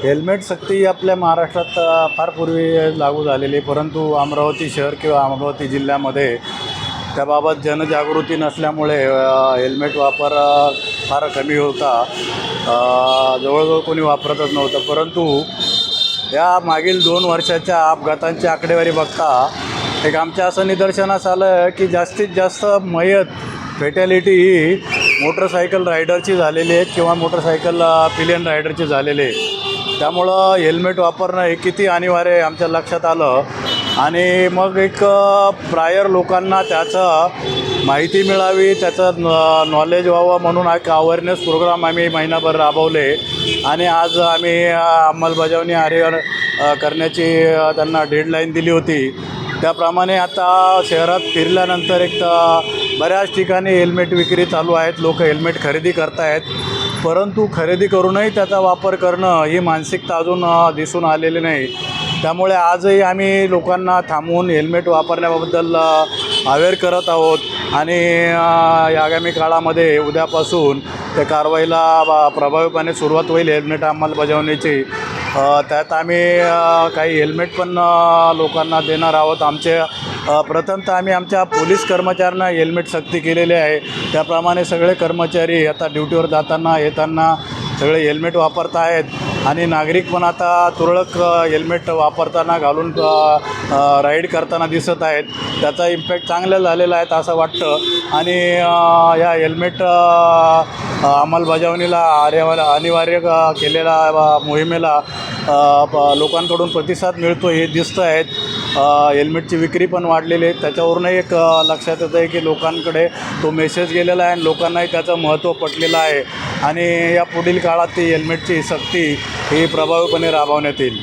Helmet सक्ती आपल्या महाराष्ट्रात फार पूर्वी लागू झालेली आहे, परंतु अमरावती शहर किंवा अमरावती जिल्ह्यामध्ये त्याबाबत जनजागृती नसल्यामुळे हेल्मेट वापर फार कमी होता. जवळजवळ कोणी वापरतच नव्हतं. परंतु या मागील 2 वर्षाच्या अपघातांची आकडेवारी बघता एक आमच्या असं निदर्शनास आलं की जास्तीत जास्त फॅटॅलिटी ही मोटरसायकल रायडरची झालेली आहे किंवा मोटरसायकल पिलियन रायडरची झालेली आहे. त्यामुळं हेल्मेट वापरणं हे किती अनिवार्य आहे आमच्या लक्षात आलं आणि मग एक प्रायर लोकांना त्याचं माहिती मिळावी, त्याचं नॉलेज व्हावं म्हणून एक अवेअरनेस प्रोग्राम आम्ही महिनाभर राबवले आणि आज आम्ही अंमलबजावणी करण्याची त्यांना डेडलाईन दिली होती. त्याप्रमाणे आता शहरात फिरल्यानंतर एक बऱ्याच ठिकाणी हेल्मेट विक्री चालू आहेत. लोक हेल्मेट खरेदी करत आहेत, परंतु खरेदी करूनही त्याचा वापर करणं ही मानसिकता अजून दिसून आलेली नाही. त्यामुळे आजही आम्ही लोकांना थांबवून हेल्मेट वापरण्याबद्दल अवेअर करत आहोत आणि आगामी काळामध्ये उद्यापासून त्या कारवाईला प्रभावीपणे सुरुवात होईल हेल्मेट अंमलबजावणीची. त्यात आम्ही काही हेल्मेट पण लोकांना देणार आहोत. प्रथमतः आम्ही आमच्या पोलीस कर्मचाऱ्यांना हेल्मेट सक्ती केलेली आहे. त्याप्रमाणे सगळे कर्मचारी आता ड्युटीवर जाताना येताना सगळे हेल्मेट वापरत आहेत आणि नागरिक पण आता तुरळक हेल्मेट वापरताना घालून राईड करताना दिसत आहेत. त्याचा इम्पॅक्ट चांगला झालेला आहे असं वाटतं आणि या हेल्मेट अंमलबजावणीला अनिवार्य केलेल्या मोहिमेला लोकांकडून प्रतिसाद मिळतो हे दिसतं आहेत. हेल्मेटची विक्री पण वाढलेली आहे. त्याच्यावरूनही एक लक्षात येतं आहे की लोकांकडे तो मेसेज गेलेला आहे आणि लोकांनाही त्याचं महत्त्व पटलेलं आहे आणि या पुढील काळात ती हेल्मेटची सक्ती ही प्रभावीपणे राबवण्यात येईल.